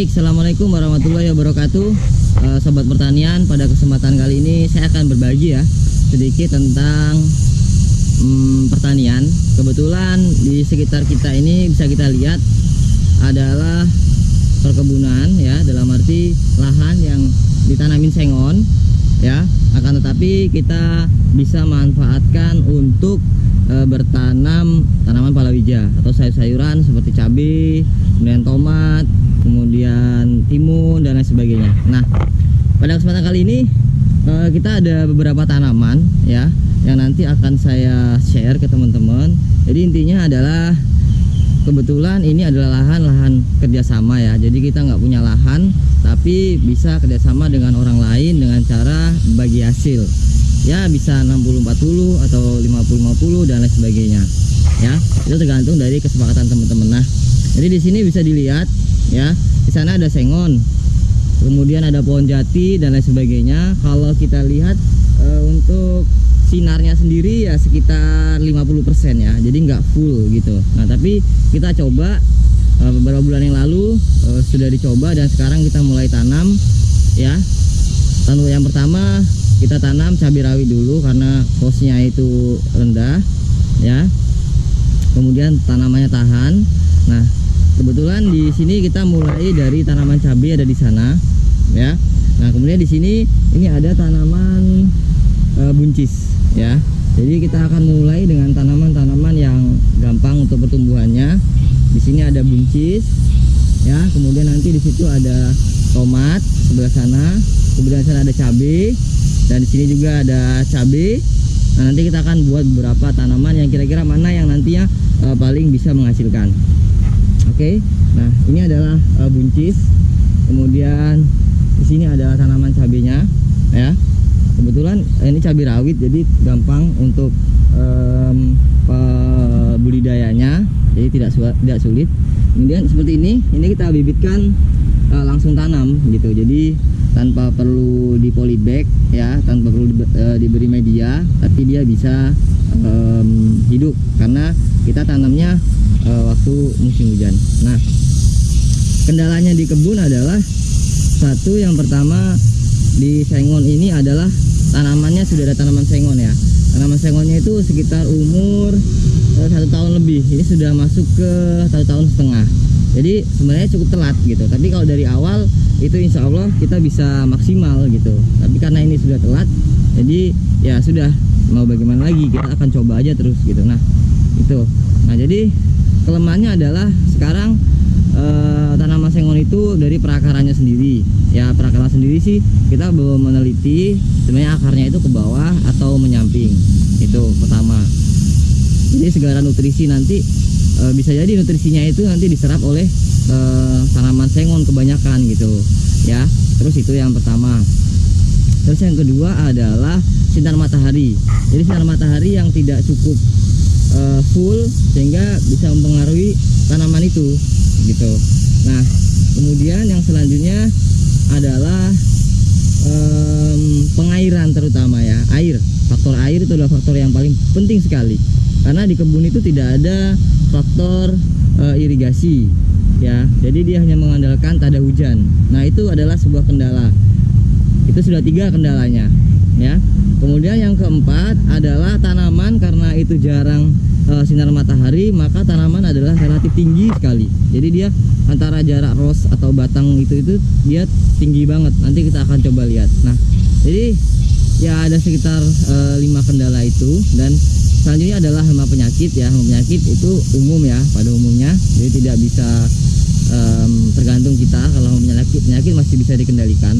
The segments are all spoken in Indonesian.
Baik, assalamualaikum warahmatullahi wabarakatuh. Sobat pertanian, pada kesempatan kali ini saya akan berbagi ya sedikit tentang pertanian. Kebetulan di sekitar kita ini bisa kita lihat adalah perkebunan ya, dalam arti lahan yang ditanamin sengon ya. Akan tetapi kita bisa manfaatkan untuk bertanam tanaman palawija atau sayur-sayuran seperti cabai, kemudian tomat, kemudian timun dan lain sebagainya. Nah, pada kesempatan kali ini kita ada beberapa tanaman ya yang nanti akan saya share ke teman-teman. Jadi intinya adalah kebetulan ini adalah lahan kerjasama ya. Jadi kita nggak punya lahan, tapi bisa kerjasama dengan orang lain dengan cara bagi hasil. Ya bisa 60-40 atau 50-50 dan lain sebagainya. Ya, itu tergantung dari kesepakatan teman-teman. Nah, jadi di sini bisa dilihat ya, di sana ada sengon, kemudian ada pohon jati dan lain sebagainya. Kalau kita lihat untuk sinarnya sendiri ya sekitar 50% ya, jadi nggak full gitu. Nah, tapi kita coba beberapa bulan yang lalu sudah dicoba dan sekarang kita mulai tanam ya. Tanam yang pertama kita tanam cabai rawit dulu karena kosnya itu rendah ya. Kemudian tanamannya tahan. Nah, kebetulan di sini kita mulai dari tanaman cabai ada di sana ya. Nah, kemudian di sini ini ada tanaman buncis ya. Jadi kita akan mulai dengan tanaman-tanaman yang gampang untuk pertumbuhannya. Di sini ada buncis ya, kemudian nanti di situ ada tomat sebelah sana, kemudian sana ada cabai dan di sini juga ada cabai. Nah, nanti kita akan buat beberapa tanaman yang kira-kira mana yang nantinya paling bisa menghasilkan. Oke. Nah, ini adalah buncis. Kemudian di sini adalah tanaman cabainya ya. Kebetulan ini cabai rawit jadi gampang untuk budidayanya, jadi tidak sulit. Kemudian seperti ini kita bibitkan langsung tanam gitu. Jadi tanpa perlu di polybag ya, tanpa perlu diberi media, tapi dia bisa hidup karena kita tanamnya waktu musim hujan. Nah, kendalanya di kebun adalah satu, yang pertama di sengon ini adalah tanamannya sudah ada tanaman sengon ya. Tanaman sengonnya itu sekitar umur 1 tahun lebih. Ini sudah masuk ke 1 tahun setengah. Jadi sebenarnya cukup telat gitu. Tapi kalau dari awal itu insya Allah kita bisa maksimal gitu. Tapi karena ini sudah telat, jadi ya sudah, mau bagaimana lagi, kita akan coba aja terus gitu. Nah itu. Nah jadi kelemahannya adalah sekarang tanaman sengon itu dari perakarannya sendiri ya. Perakaran sendiri sih kita belum meneliti sebenarnya akarnya itu ke bawah atau menyamping, itu pertama. Jadi segala nutrisi nanti bisa jadi nutrisinya itu nanti diserap oleh tanaman sengon kebanyakan gitu ya. Terus itu yang pertama. Terus yang kedua adalah sinar matahari. Jadi sinar matahari yang tidak cukup full sehingga bisa mempengaruhi tanaman itu gitu. Nah, kemudian yang selanjutnya adalah pengairan, terutama ya, air. Faktor air itu adalah faktor yang paling penting sekali karena di kebun itu tidak ada faktor irigasi ya. Jadi dia hanya mengandalkan tada hujan. Nah, itu adalah sebuah kendala. Itu sudah 3 kendalanya ya. Kemudian yang keempat adalah tanaman, karena itu jarang sinar matahari, maka tanaman adalah relatif tinggi sekali. Jadi dia antara jarak ros atau batang itu dia tinggi banget. Nanti kita akan coba lihat. Nah, jadi ya ada sekitar 5 kendala itu. Dan selanjutnya adalah hama penyakit ya. Hama penyakit itu umum ya, pada umumnya. Jadi tidak bisa tergantung kita. Kalau penyakit masih bisa dikendalikan.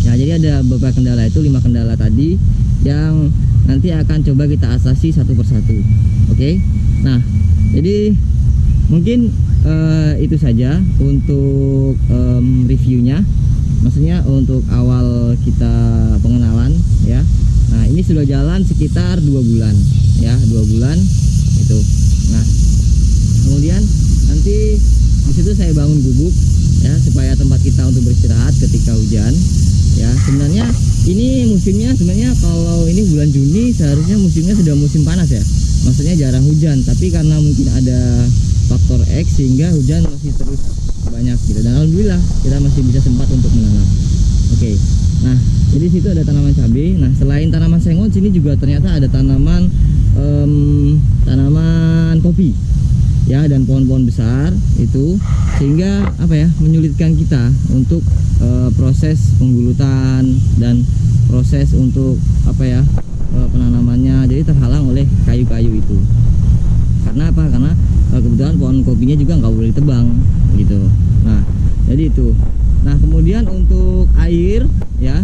Nah, jadi ada beberapa kendala itu, 5 kendala tadi yang nanti akan coba kita atasi satu persatu. Oke. Nah, jadi mungkin itu saja untuk reviewnya. Maksudnya untuk awal kita pengenalan ya. Nah, ini sudah jalan sekitar 2 bulan ya, 2 bulan itu. Nah, kemudian nanti di situ saya bangun gubuk ya supaya tempat kita untuk beristirahat ketika hujan. Ya, sebenarnya ini musimnya sebenarnya kalau ini bulan Juni seharusnya musimnya sudah musim panas ya. Maksudnya jarang hujan, tapi karena mungkin ada faktor X sehingga hujan masih terus banyak gitu, dan alhamdulillah kita masih bisa sempat untuk menanam. Oke. Nah, jadi situ ada tanaman cabai. Nah, selain tanaman sengon, sini juga ternyata ada tanaman tanaman kopi ya, dan pohon-pohon besar itu, sehingga apa ya, menyulitkan kita untuk proses penggulutan dan proses untuk apa ya, penanamannya, jadi terhalang oleh kayu-kayu itu. Karena apa? Karena kebetulan pohon kopinya juga nggak boleh ditebang gitu. Nah, jadi itu. Nah, kemudian untuk air ya,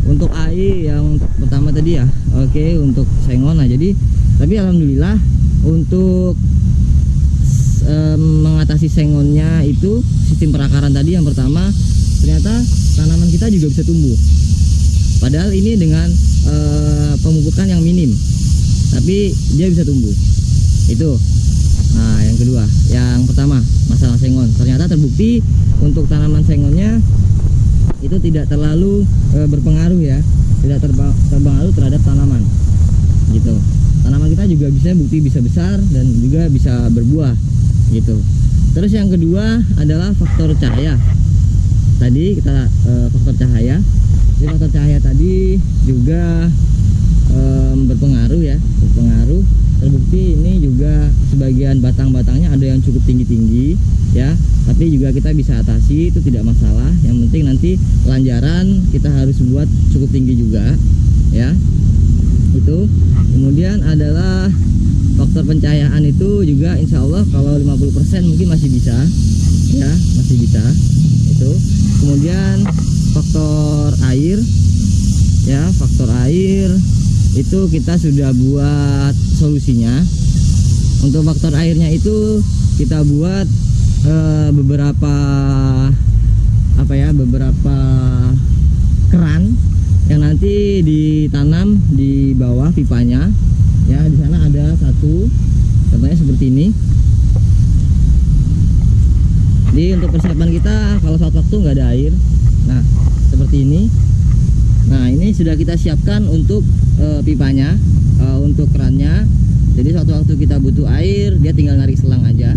untuk air yang pertama tadi ya, oke, untuk sengon. Nah, jadi tapi alhamdulillah untuk mengatasi sengonnya itu, sistem perakaran tadi yang pertama, ternyata tanaman kita juga bisa tumbuh. Padahal ini dengan pemupukan yang minim, tapi dia bisa tumbuh. Itu. Nah, yang kedua, yang pertama masalah sengon, ternyata terbukti untuk tanaman sengonnya itu tidak terlalu berpengaruh ya, tidak terpengaruh terhadap tanaman gitu. Tanaman kita juga bisa besar dan juga bisa berbuah gitu. Terus yang kedua adalah faktor cahaya. Tadi kita faktor cahaya. Jadi faktor cahaya tadi juga berpengaruh ya, berpengaruh. Terbukti ini juga sebagian batang-batangnya ada yang cukup tinggi-tinggi ya, tapi juga kita bisa atasi, itu tidak masalah. Yang penting nanti lanjaran kita harus buat cukup tinggi juga ya. Itu. Kemudian adalah faktor pencahayaan, itu juga insya Allah kalau 50% mungkin masih bisa ya, masih bisa itu. Kemudian faktor air ya, faktor air itu kita sudah buat solusinya. Untuk faktor airnya itu kita buat beberapa apa ya, beberapa keran yang nanti ditanam di bawah pipanya ya. Di sana ada satu, contohnya seperti ini. Jadi untuk persiapan kita kalau suatu waktu nggak ada air, nah seperti ini. Nah, ini sudah kita siapkan untuk pipanya, untuk kerannya. Jadi suatu waktu kita butuh air, dia tinggal narik selang aja.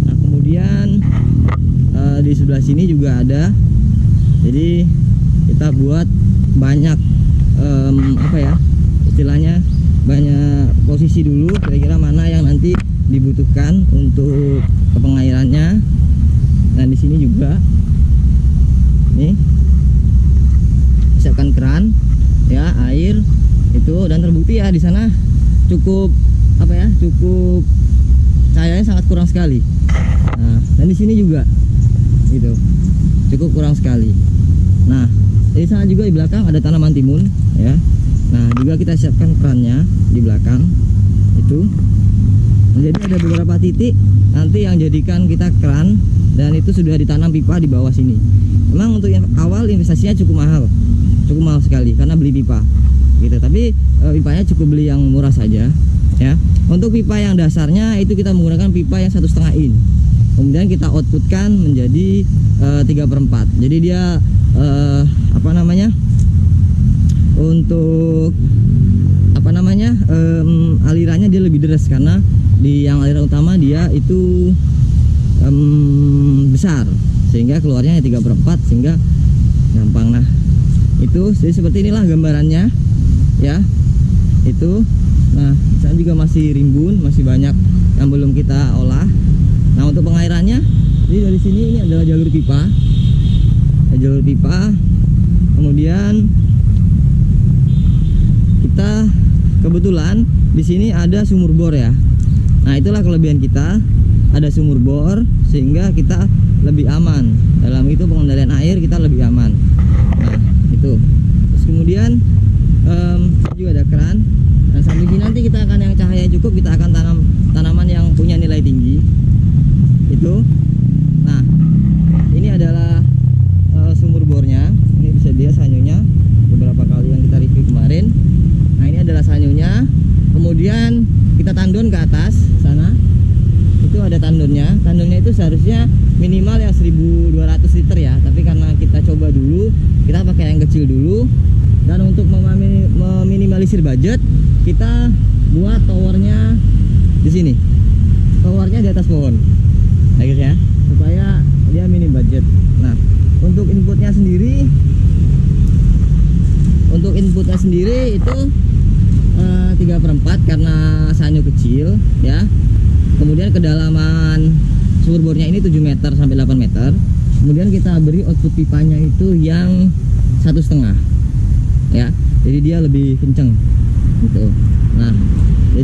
Nah, kemudian di sebelah sini juga ada. Jadi kita buat banyak apa ya, istilahnya banyak posisi dulu, kira-kira mana yang nanti dibutuhkan untuk pengairannya. Nah, di sini juga nih siapkan keran ya, air itu, dan terbukti ya di sana cukup apa ya, cukup cahayanya sangat kurang sekali. Nah, dan di sini juga gitu cukup kurang sekali. Nah, di sana juga di belakang ada tanaman timun ya. Nah, juga kita siapkan kerannya di belakang itu. Nah, jadi ada beberapa titik nanti yang jadikan kita keran, dan itu sudah ditanam pipa di bawah sini. Memang untuk yang awal investasinya cukup mahal sekali karena beli pipa gitu. Tapi pipanya cukup beli yang murah saja ya. Untuk pipa yang dasarnya itu kita menggunakan pipa yang 1,5 in. Kemudian kita outputkan menjadi 3/4. Jadi dia apa namanya, untuk apa namanya, alirannya dia lebih deras, karena di yang aliran utama dia itu besar, sehingga keluarnya 3/4, sehingga gampang. Nah, itu jadi seperti inilah gambarannya ya. Itu. Nah, saya juga masih rimbun, masih banyak yang belum kita olah. Nah, untuk pengairannya, jadi dari sini ini adalah jalur pipa. Jalur pipa. Kemudian kita kebetulan di sini ada sumur bor ya. Nah, itulah kelebihan kita, ada sumur bor, sehingga kita lebih aman. Dalam itu pengendalian air kita lebih aman. Nah, itu. Terus kemudian juga ada keran. Dan sampai sini nanti kita akan yang cahaya cukup, kita akan tanam tanaman yang punya nilai tinggi. Itu. Nah, ini adalah sumur bornya. Ini bisa dia sanyunya beberapa kali yang kita review kemarin. Nah, ini adalah sanyunya. Kemudian kita tandon ke atas sana. Itu ada tandonnya. Tandonnya itu seharusnya minimal yang 1200 liter ya. Tapi karena kita coba dulu, kita pakai yang kecil dulu. Dan untuk meminimalisir budget, kita buat towernya di sini. Towernya di atas pohon. Nah, guys ya, supaya dia minim budget. Nah, untuk inputnya sendiri itu 3/4 karena sanyo kecil ya. Kemudian kedalaman sumur bornya ini 7 meter sampai 8 meter. Kemudian kita beri output pipanya itu yang 1,5 ya, jadi dia lebih kenceng gitu. Nah,